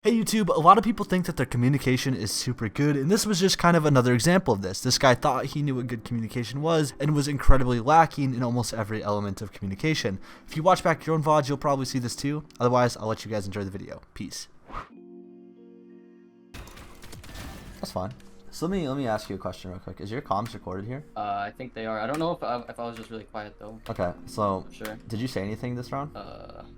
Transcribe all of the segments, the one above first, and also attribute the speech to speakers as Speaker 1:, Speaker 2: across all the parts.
Speaker 1: Hey YouTube, a lot of people think that their communication is super good, and this was just kind of another example of this. This guy thought he knew what good communication was, and was incredibly lacking in almost every element of communication. If you watch back your own VODs, you'll probably see this too. Otherwise, I'll let you guys enjoy the video. Peace. That's fine. So let me ask you a question real quick. Is your comms recorded here?
Speaker 2: I think they are. I don't know if I was just really quiet though.
Speaker 1: Okay, so
Speaker 2: Sure.
Speaker 1: did you say anything this round?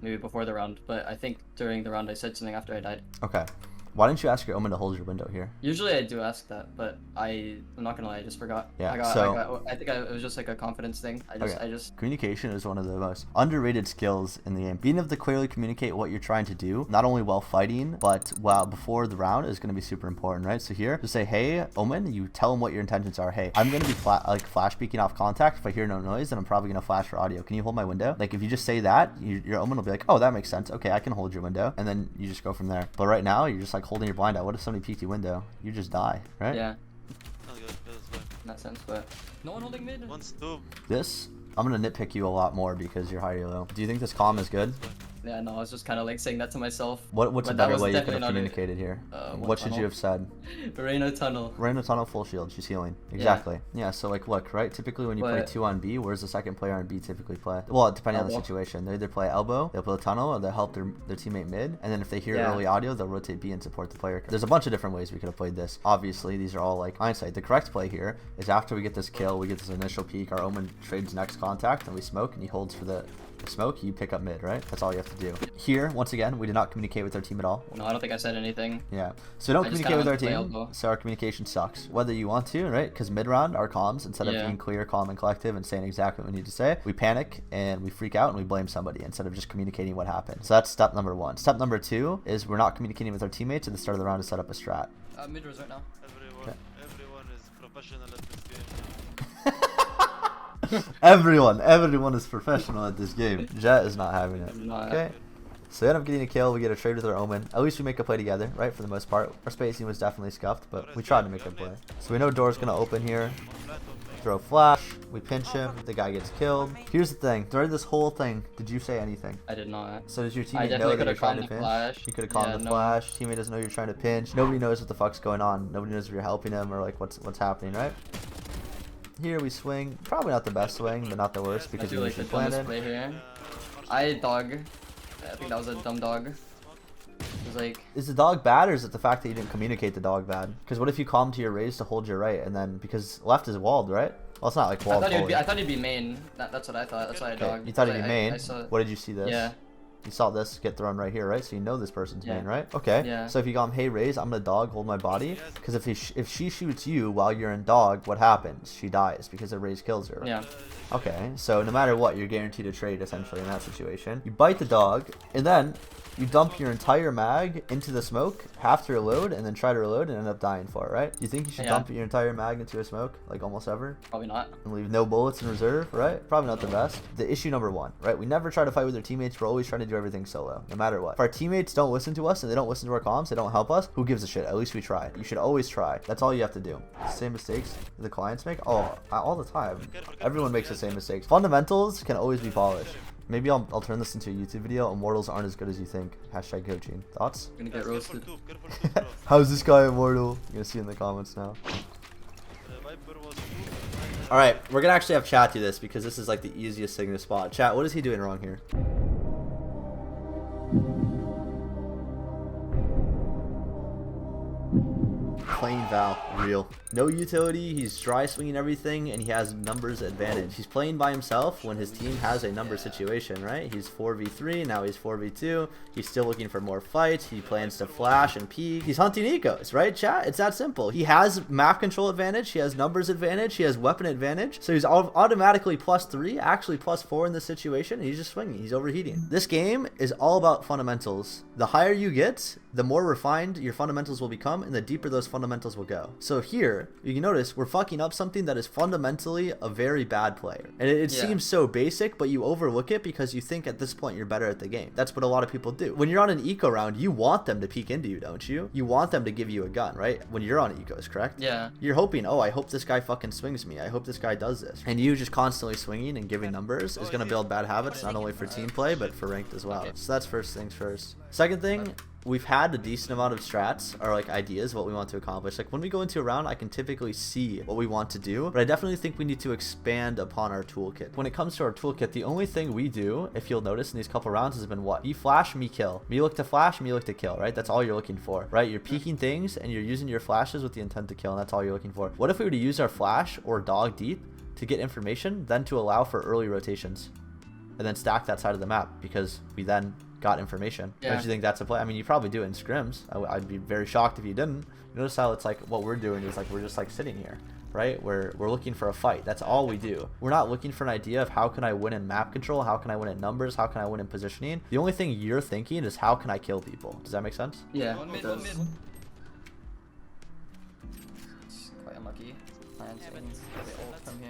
Speaker 2: Maybe before the round, but I think during the round I said something after I died.
Speaker 1: Okay. Why didn't you ask your omen to hold your window here?
Speaker 2: Usually I do ask that, but I'm not gonna lie, I just forgot.
Speaker 1: Yeah,
Speaker 2: I think it was just like a confidence thing.
Speaker 1: Okay.
Speaker 2: I just.
Speaker 1: Communication is one of the most underrated skills in the game. Being able to clearly communicate what you're trying to do, not only while fighting, but while before the round is going to be super important, right? So here, just say, hey, omen, you tell them what your intentions are. Hey, I'm going to be flash peeking off contact. If I hear no noise, then I'm probably going to flash for audio. Can you hold my window? Like, if you just say that, your omen will be like, oh, that makes sense. Okay, I can hold your window. And then you just go from there. But right now, you're just like holding your blind out. What if somebody peeked your window? You just die, right?
Speaker 2: Yeah.
Speaker 3: Oh, good,
Speaker 2: In that sense, but no one holding mid.
Speaker 3: One's two.
Speaker 1: This, I'm going to nitpick you a lot more because you're high or low. Do you think this comm is good?
Speaker 2: Yeah, no, I was just kind of like saying that to myself.
Speaker 1: What's a
Speaker 2: But that
Speaker 1: better
Speaker 2: was
Speaker 1: way you could
Speaker 2: definitely
Speaker 1: have
Speaker 2: not it.
Speaker 1: communicated here?
Speaker 2: One
Speaker 1: What should
Speaker 2: tunnel.
Speaker 1: you have said?
Speaker 2: Reina tunnel.
Speaker 1: We're in a tunnel, full shield. She's healing. Exactly. Yeah. So like, look, right? Typically, when you play
Speaker 2: But-
Speaker 1: 2 on B, where's the second player on B typically play? Well, depending on the
Speaker 2: Elbow.
Speaker 1: situation, they either play elbow, they'll play tunnel, or they'll help their teammate mid. And then if they hear
Speaker 2: Yeah.
Speaker 1: early audio, they'll rotate B and support the player. There's a bunch of different ways we could have played this. Obviously, these are all like hindsight. The correct play here is after we get this kill, we get this initial peek. Our omen trades next contact, and we smoke, and he holds for the smoke. You pick up mid, right? That's all you have to do. Here, once again, we did not communicate with our team at all.
Speaker 2: No, I don't think I said anything.
Speaker 1: Yeah, so we don't
Speaker 2: I just
Speaker 1: communicate with our
Speaker 2: kinda went to
Speaker 1: team,
Speaker 2: play elbow.
Speaker 1: so our communication sucks. Whether you want to, right? Because mid-round, our comms, instead of
Speaker 2: Yeah.
Speaker 1: being clear, calm, and collective and saying exactly what we need to say, we panic and we freak out and we blame somebody instead of just communicating what happened. So that's step number one. Step number two is we're not communicating with our teammates at the start of the round to set up a strat.
Speaker 2: Mid resort now.
Speaker 3: Everyone is professional at this game.
Speaker 1: Everyone is professional at this game. Jet is not having it.
Speaker 2: I'm not.
Speaker 1: Okay. So we end up getting a kill, we get a trade with our omen. At least we make a play together, right? For the most part. Our spacing was definitely scuffed, but we tried to make a play. So we know door's gonna open here. Throw flash, we pinch him, the guy gets killed. Here's the thing, during this whole thing, did you say anything?
Speaker 2: I did not.
Speaker 1: So does your
Speaker 2: I
Speaker 1: teammate know
Speaker 2: definitely
Speaker 1: that you're
Speaker 2: could've
Speaker 1: trying to
Speaker 2: calmed the
Speaker 1: pinch?
Speaker 2: flash.
Speaker 1: You could have calmed
Speaker 2: Yeah,
Speaker 1: the
Speaker 2: no.
Speaker 1: flash, teammate doesn't know you're trying to pinch. Nobody knows what the fuck's going on. Nobody knows if you're helping him or like what's happening, right? Here we swing, probably not the best swing, but not the worst
Speaker 2: I
Speaker 1: because
Speaker 2: do
Speaker 1: we
Speaker 2: like the
Speaker 1: usually
Speaker 2: dumbest
Speaker 1: planted.
Speaker 2: play here. I dog. I think that was a dumb dog. It was like.
Speaker 1: Is the dog bad, or is it the fact that you didn't communicate the dog bad? Because what if you calm to your raise to hold your right, and then because left is walled, right? Well, it's not like walled.
Speaker 2: I thought he'd be main. That's what I thought. That's why I
Speaker 1: Okay,
Speaker 2: dogged.
Speaker 1: you thought he'd be
Speaker 2: I
Speaker 1: main.
Speaker 2: saw,
Speaker 1: What did you see this?
Speaker 2: Yeah.
Speaker 1: You saw this get thrown right here, right? So you know this person's
Speaker 2: Yeah.
Speaker 1: main, right? Okay.
Speaker 2: Yeah.
Speaker 1: So if you got him, hey raise, I'm gonna dog, hold my body, because if she shoots you while you're in dog, what happens? She dies because the raise kills her.
Speaker 2: Yeah.
Speaker 1: Okay. So no matter what, you're guaranteed a trade essentially in that situation. You bite the dog, and then you dump your entire mag into the smoke, have to reload, and then try to reload and end up dying for it, right? You think you should
Speaker 2: Yeah.
Speaker 1: dump your entire mag into a smoke, like almost ever?
Speaker 2: Probably not.
Speaker 1: And leave no bullets in reserve, right? Probably not the best. The issue number one, right? We never try to fight with our teammates. We're always trying to do everything solo, no matter what. If our teammates don't listen to us and they don't listen to our comms, they don't help us, who gives a shit? At least we tried. You should always try. That's all you have to do. Same mistakes the clients make? Oh, all the time. Everyone makes the same mistakes. Fundamentals can always be polished. Maybe I'll turn this into a YouTube video. Immortals aren't as good as you think. Hashtag coaching. Thoughts?
Speaker 2: Gonna get roasted.
Speaker 3: Careful two, bro.
Speaker 1: How's this guy immortal? You're gonna see in the comments now.
Speaker 3: Viper was two.
Speaker 1: Alright, we're gonna actually have chat do this because this is like the easiest thing to spot. Chat, what is he doing wrong here? Plain Val, real. No utility, he's dry swinging everything, and he has numbers advantage. He's playing by himself when his team has a number situation, right? He's 4v3, now he's 4v2. He's still looking for more fights. He plans to flash and peek. He's hunting ecos, right, chat? It's that simple. He has map control advantage, he has numbers advantage, he has weapon advantage, so he's automatically +3, actually +4 in this situation, and he's just swinging. He's overheating. This game is all about fundamentals. The higher you get, the more refined your fundamentals will become, and the deeper those fundamentals will go. So here, you can notice we're fucking up something that is fundamentally a very bad player. And it
Speaker 2: Yeah.
Speaker 1: seems so basic, but you overlook it because you think at this point you're better at the game. That's what a lot of people do. When you're on an eco round, you want them to peek into you, don't you? You want them to give you a gun, right? When you're on ecos, correct?
Speaker 2: Yeah.
Speaker 1: You're hoping, oh, I hope this guy fucking swings me. I hope this guy does this. And you just constantly swinging and giving numbers is going to build bad habits, not only for team play, but for ranked as well. So that's first things first. Second thing, we've had a decent amount of strats or like ideas what we want to accomplish. Like when we go into a round, I can typically see what we want to do, but I definitely think we need to expand upon our toolkit. When it comes to our toolkit, the only thing we do, if you'll notice in these couple rounds, has been what? Me flash, me kill. Me look to flash, me look to kill, right? That's all you're looking for, right? You're peeking things and you're using your flashes with the intent to kill, and that's all you're looking for. What if we were to use our flash or dog deep to get information, then to allow for early rotations and then stack that side of the map because we then got information?
Speaker 2: Yeah.
Speaker 1: Don't you think that's a play? I mean, you probably do it in scrims. I'd be very shocked if you didn't. You notice how it's like what we're doing is like we're just like sitting here, right? We're looking for a fight. That's all we do. We're not looking for an idea of how can I win in map control, how can I win in numbers, how can I win in positioning. The only thing you're thinking is how can I kill people. Does that make sense?
Speaker 2: Yeah.
Speaker 4: One
Speaker 2: It
Speaker 4: mid,
Speaker 2: does.
Speaker 4: one mid. It's quite unlucky. Planting. They ult from here.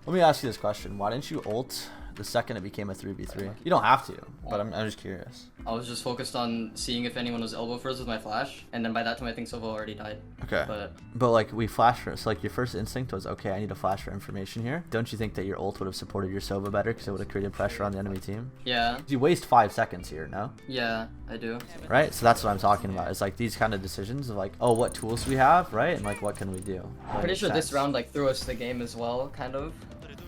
Speaker 1: Let me ask you this question. Why didn't you ult the second it became a 3v3? You don't have to, but I'm just curious.
Speaker 2: I was just focused on seeing if anyone was elbow first with my flash, and then by that time I think Silva already died.
Speaker 1: Okay. But like we flash for, so like your first instinct was, okay, I need to flash for information here. Don't you think that your ult would have supported your Sova better because it would have created pressure on the enemy team?
Speaker 2: Yeah.
Speaker 1: You waste 5 seconds here, no?
Speaker 2: Yeah, I do.
Speaker 1: Right? So that's what I'm talking about. It's like these kind of decisions of like, oh, what tools do we have, right? And like, what can we do?
Speaker 2: I'm pretty sure this round like threw us the game as well, kind of.
Speaker 3: What are you doing?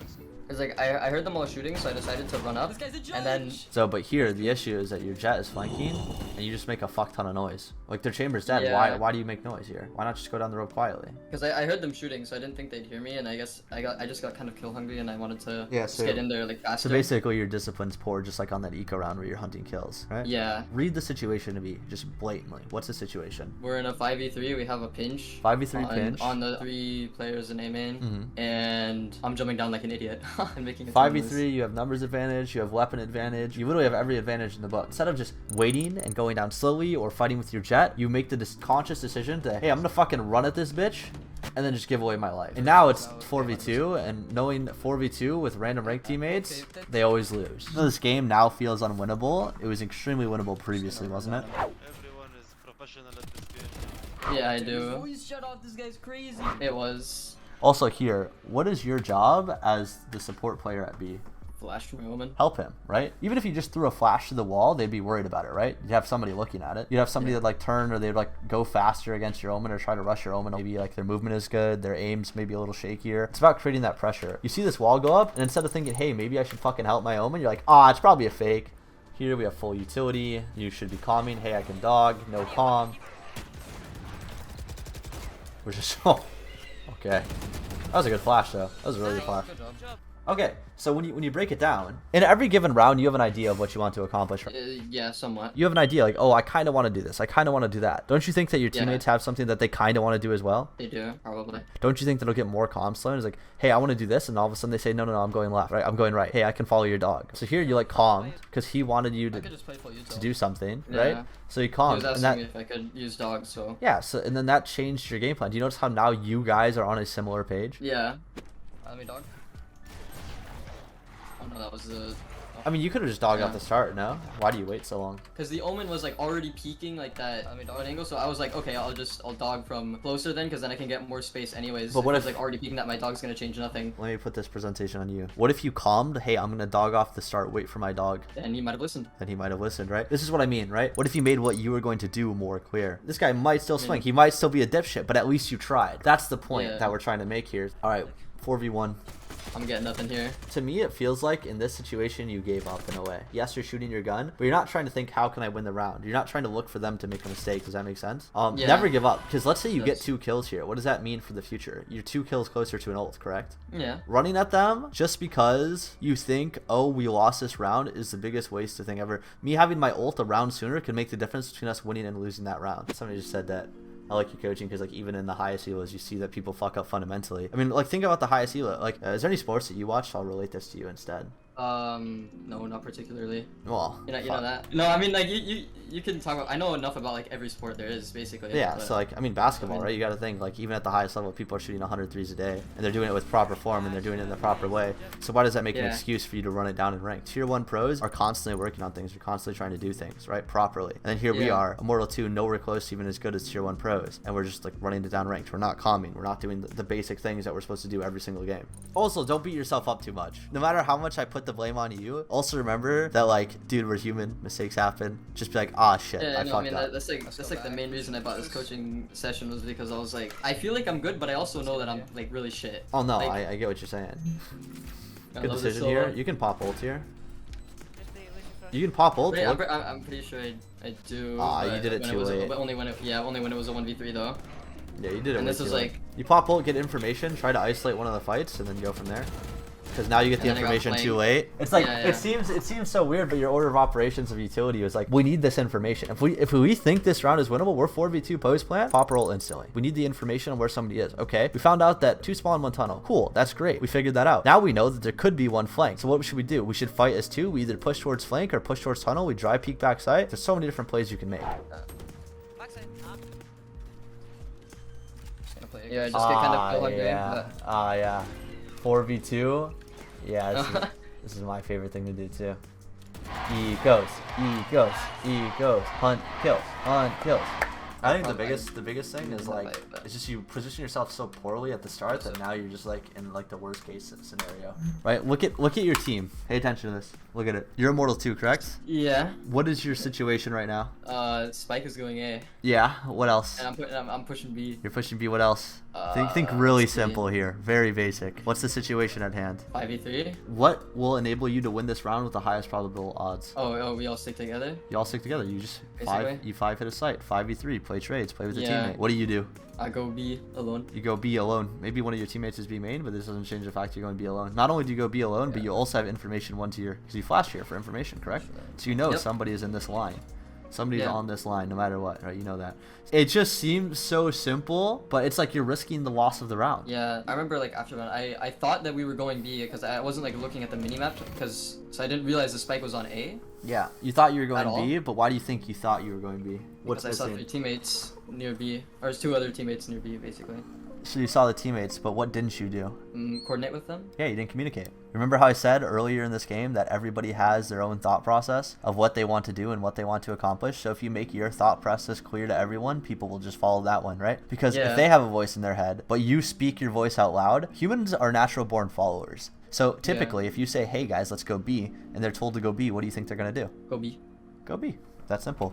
Speaker 2: Cause like I heard them all shooting, so I decided to run up,
Speaker 4: This guy's a judge.
Speaker 2: and then
Speaker 1: So, but here the issue is that your jet is flanking, and you just make a fuck ton of noise. Like their chamber's dead.
Speaker 2: Yeah.
Speaker 1: Why do you make noise here? Why not just go down the road quietly?
Speaker 2: because I heard them shooting, so I didn't think they'd hear me, and I guess I just got kind of kill hungry, and I wanted to
Speaker 1: Yeah,
Speaker 2: just
Speaker 1: so-
Speaker 2: get in there like faster.
Speaker 1: So basically, your discipline's poor, just like on that eco round where you're hunting kills, right?
Speaker 2: Yeah,
Speaker 1: Read the situation to me, just blatantly. What's the situation?
Speaker 2: we're in a 5v3. We have a pinch.
Speaker 1: 5v3
Speaker 2: on,
Speaker 1: pinch.
Speaker 2: on the 3 players in A main,
Speaker 1: Mhm.
Speaker 2: and I'm jumping down like an idiot and making a
Speaker 1: 5v3, you have numbers advantage, you have weapon advantage, you literally have every advantage in the book. Instead of just waiting and going down slowly or fighting with your jet, you make the conscious decision to, hey, I'm gonna fucking run at this bitch and then just give away my life. And now it's 4v2, and knowing 4v2 with random ranked teammates, they always lose. So this game now feels unwinnable. It was extremely winnable previously, wasn't it?
Speaker 3: Everyone is professional at this game.
Speaker 2: Yeah, I do.
Speaker 4: Voice shut off. This guy's crazy.
Speaker 2: It was
Speaker 1: Also here, what is your job as the support player at B?
Speaker 2: flash from my omen.
Speaker 1: Help him, right? Even if you just threw a flash to the wall, they'd be worried about it, right? You'd have somebody looking at it. You'd have somebody that like turn, or they'd like go faster against your omen or try to rush your omen. Maybe like their movement is good, their aim's maybe a little shakier. It's about creating that pressure. You see this wall go up, and instead of thinking, hey, maybe I should fucking help my omen, you're like, ah, it's probably a fake. Here we have full utility. You should be calming. Hey, I can dog. No calm. We're just oh, okay. That was a good flash though. That was a really good flash.
Speaker 2: Good job.
Speaker 1: Okay, so when you break it down, in every given round, you have an idea of what you want to accomplish.
Speaker 2: Yeah, somewhat.
Speaker 1: You have an idea like, oh, I kind of want to do this. I kind of want to do that. Don't you think that your
Speaker 2: Yeah.
Speaker 1: teammates have something that they kind of want to do as well?
Speaker 2: They do, probably.
Speaker 1: Don't you think that'll get more calm slow? It's like, hey, I want to do this, and all of a sudden they say, no, I'm going left, right? I'm going right. Hey, I can follow your dog. So here you like calmed because he wanted you
Speaker 2: I
Speaker 1: to
Speaker 2: could just play full util.
Speaker 1: do something,
Speaker 2: Yeah.
Speaker 1: right? So you
Speaker 2: He
Speaker 1: calmed,
Speaker 2: was
Speaker 1: and
Speaker 2: asking
Speaker 1: that
Speaker 2: me if I could use dogs, so
Speaker 1: yeah. So and then that changed your game plan. Do you notice how now you guys are on a similar page?
Speaker 2: yeah. Let me dog. Oh no, that was the.
Speaker 1: I mean, you could have just dogged
Speaker 2: Yeah.
Speaker 1: off the start, no? Why do you wait so long?
Speaker 2: Because the omen was like already peeking like that dog angle, so I was like, okay, I'll dog from closer then, because then I can get more space anyways.
Speaker 1: But what
Speaker 2: it's
Speaker 1: if-
Speaker 2: like already peeking that my dog's gonna change nothing?
Speaker 1: Let me put this presentation on you. What if you calmed, hey, I'm gonna dog off the start, wait for my dog?
Speaker 2: Then he might have listened.
Speaker 1: Then he might have listened, right? This is what I mean, right? What if you made what you were going to do more clear? This guy might still swing. He might still be a dipshit, but at least you tried. That's the point
Speaker 2: Yeah.
Speaker 1: that we're trying to make here. All right, 4v1.
Speaker 2: I'm getting nothing here.
Speaker 1: To me, it feels like in this situation, you gave up in a way. Yes, you're shooting your gun, but you're not trying to think, how can I win the round? You're not trying to look for them to make a mistake. Does that make sense?
Speaker 2: Yeah.
Speaker 1: Never give up. Because let's say you
Speaker 2: It
Speaker 1: get
Speaker 2: does.
Speaker 1: 2 kills here. What does that mean for the future? You're 2 kills closer to an ult, correct?
Speaker 2: Yeah.
Speaker 1: Running at them just because you think, oh, we lost this round is the biggest wasted thing ever. Me having my ult a round sooner could make the difference between us winning and losing that round. Somebody just said that. I like your coaching because like even in the highest elos, you see that people fuck up fundamentally. I mean, like think about the highest elo. Like, is there any sports that you watch? I'll relate this to you instead.
Speaker 2: No, not particularly.
Speaker 1: Well,
Speaker 2: You know
Speaker 1: fuck.
Speaker 2: that? No, I mean like you can talk about. I know enough about like every sport there is basically.
Speaker 1: Yeah,
Speaker 2: but-
Speaker 1: so like I mean basketball,
Speaker 2: I mean-
Speaker 1: right? You got to think like even at the highest level, people are shooting 100 threes a day, and they're doing it with proper form, and they're doing it in the proper way. So why does that make an
Speaker 2: Yeah.
Speaker 1: excuse for you to run it down in rank? Tier 1 pros are constantly working on things, are constantly trying to do things right properly, and then here we
Speaker 2: Yeah.
Speaker 1: are, Immortal 2, nowhere close to even as good as Tier 1 pros, and we're just like running it down ranked. We're not calming. We're not doing the basic things that we're supposed to do every single game. Also, don't beat yourself up too much. No matter how much I put the the blame on you. Also remember that, like, dude, we're human. Mistakes happen. Just be like, ah, shit,
Speaker 2: Yeah,
Speaker 1: I
Speaker 2: no, I
Speaker 1: fucked
Speaker 2: mean
Speaker 1: up.
Speaker 2: that's like the main reason I bought this coaching session was because I was like, I feel like I'm good, but I also know that I'm like really shit.
Speaker 1: Oh no,
Speaker 2: Like,
Speaker 1: I get what you're saying.
Speaker 2: I
Speaker 1: Good
Speaker 2: love this
Speaker 1: decision
Speaker 2: so
Speaker 1: here.
Speaker 2: much.
Speaker 1: You can pop ult here. You can pop ult.
Speaker 2: Wait,
Speaker 1: Look.
Speaker 2: I'm pretty sure I do.
Speaker 1: Ah, you
Speaker 2: but
Speaker 1: did it
Speaker 2: when
Speaker 1: too
Speaker 2: was,
Speaker 1: late.
Speaker 2: But only when it was a 1v3 though.
Speaker 1: Yeah, you did it.
Speaker 2: And
Speaker 1: way
Speaker 2: this
Speaker 1: too
Speaker 2: was
Speaker 1: late.
Speaker 2: like-
Speaker 1: you pop ult, get information, try to isolate one of the fights, and then go from there. Because now you get the
Speaker 2: And then I got
Speaker 1: information too
Speaker 2: flanked.
Speaker 1: late. It's like
Speaker 2: Yeah,
Speaker 1: it seems so weird, but your order of operations of utility is like, we need this information. If we think this round is winnable, we're 4v2 post plant, pop roll instantly. We need the information on where somebody is. Okay, we found out that 2 spawn 1 tunnel. Cool, that's great. We figured that out. Now we know that there could be 1 flank. So what should we do? We should fight as 2. We either push towards flank or push towards tunnel. We dry peek back site. There's so many different plays you can make.
Speaker 2: Yeah, just get kind of feel hungry.
Speaker 1: Yeah. Yeah. 4v2. Yeah, this is my favorite thing to do too. E goes, hunt kills. I think the biggest thing is like, it's just you position yourself so poorly at the start that now you're just like in like the worst case scenario. Right? Look at your team. Pay attention to this. Look at it. You're immortal 2, correct?
Speaker 2: Yeah.
Speaker 1: What is your situation right now?
Speaker 2: Spike is going A,
Speaker 1: Yeah. What else?
Speaker 2: and I'm pushing B.
Speaker 1: You're pushing B. What else? Think really
Speaker 2: let's see.
Speaker 1: simple here. Very basic. What's the situation at hand?
Speaker 2: 5v3.
Speaker 1: What will enable you to win this round with the highest probable odds?
Speaker 2: Oh, we all stick together.
Speaker 1: You all stick together. You just
Speaker 2: Basically.
Speaker 1: 5 hit a site. 5v3. Play trades. Play with your
Speaker 2: Yeah.
Speaker 1: teammate. What do?
Speaker 2: I go B alone.
Speaker 1: You go B alone. Maybe one of your teammates is B main, but this doesn't change the fact you're going B alone. Not only do you go B alone, but you also have information 1 to your, because you flash here for information, correct? So you know
Speaker 2: Yep.
Speaker 1: somebody is in this line. Somebody's
Speaker 2: Yeah.
Speaker 1: on this line no matter what, right? You know that. It just seems so simple, but it's like you're risking the loss of the round.
Speaker 2: Yeah, I remember like after that, I thought that we were going B because I wasn't like looking at the minimap so I didn't realize the spike was on A.
Speaker 1: Yeah. You thought you were
Speaker 2: At
Speaker 1: going
Speaker 2: all?
Speaker 1: B, but why do you think you thought you were going B?
Speaker 2: Because I saw 3 teammates near B, or 2 other teammates near B basically.
Speaker 1: So you saw the teammates, but what didn't you do?
Speaker 2: Coordinate with them.
Speaker 1: Yeah, you didn't communicate. Remember how I said earlier in this game that everybody has their own thought process of what they want to do and what they want to accomplish? So if you make your thought process clear to everyone, people will just follow that one, right? Because if they have a voice in their head, but you speak your voice out loud, humans are natural born followers. So typically, if you say, hey guys, let's go B, and they're told to go B, what do you think they're going to do?
Speaker 2: Go B.
Speaker 1: Go B. That simple.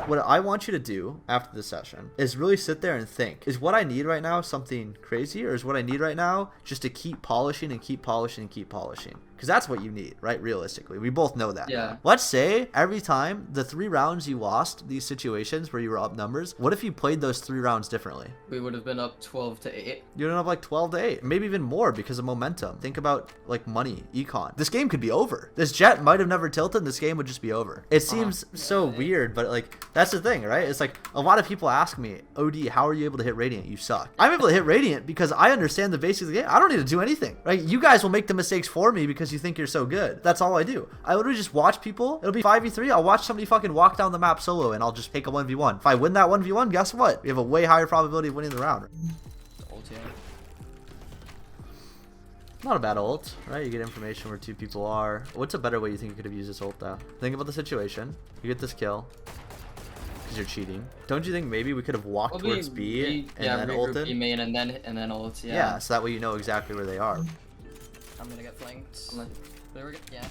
Speaker 1: What I want you to do after this session is really sit there and think, is what I need right now something crazy, or is what I need right now just to keep polishing and keep polishing and keep polishing? Because that's what you need, right? Realistically, we both know that.
Speaker 2: Yeah.
Speaker 1: Let's say every time the 3 rounds you lost these situations where you were up numbers, what if you played those 3 rounds differently?
Speaker 2: We would have been up 12 to 8.
Speaker 1: You'd end up like 12 to 8, maybe even more because of momentum. Think about like money, econ. This game could be over. This jet might have never tilted and this game would just be over. It seems so weird, but like that's the thing, right? It's like a lot of people ask me, OD, how are you able to hit Radiant? You suck. I'm able to hit Radiant because I understand the basics of the game. I don't need to do anything, right? You guys will make the mistakes for me because you think you're so good. That's all I do. I literally just watch people. It'll be 5v3. I'll watch somebody fucking walk down the map solo and I'll just take a 1v1. If I win that 1v1, guess what? We have a way higher probability of winning the round.
Speaker 4: Ult here.
Speaker 1: Not a bad ult, right? You get information where 2 people are. What's a better way you think you could have used this ult though? Think about the situation. You get this kill because you're cheating. Don't you think maybe we could have walked towards B and then ulted?
Speaker 2: B main and then ult. Yeah.
Speaker 1: Yeah, so that way you know exactly where they are.
Speaker 4: I'm gonna get flanked. There we go. Yeah.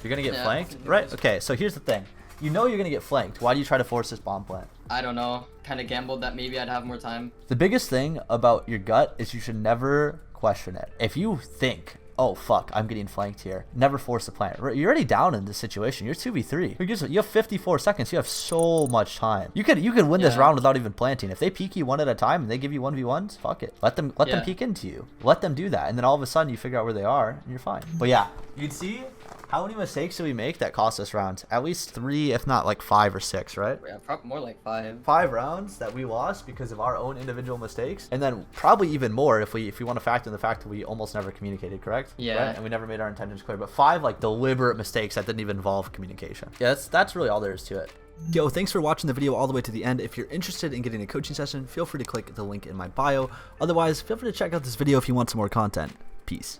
Speaker 1: You're gonna get
Speaker 2: Yeah.
Speaker 1: flanked, right? Okay, so here's the thing. You know you're gonna get flanked. Why do you try to force this bomb plant?
Speaker 2: I don't know. Kind of gambled that maybe I'd have more time.
Speaker 1: The biggest thing about your gut is you should never question it. If you think, oh fuck, I'm getting flanked here, never force the plant. You're already down in this situation. You're 2v3. You have 54 seconds. You have so much time. You could win this round without even planting. If they peek you 1 at a time and they give you 1v1s, fuck it. Let them peek into you. Let them do that, and then all of a sudden you figure out where they are and you're fine. But yeah, you can see how many mistakes do we make that cost us rounds? At least 3, if not like 5 or 6, right?
Speaker 2: Yeah, probably more like 5.
Speaker 1: 5 rounds that we lost because of our own individual mistakes, and then probably even more if we want to factor in the fact that we almost never communicated, correct?
Speaker 2: Yeah.
Speaker 1: Right? And we never made our intentions clear. But 5 like deliberate mistakes that didn't even involve communication. Yeah, that's really all there is to it. Yo, thanks for watching the video all the way to the end. If you're interested in getting a coaching session, feel free to click the link in my bio. Otherwise, feel free to check out this video if you want some more content. Peace.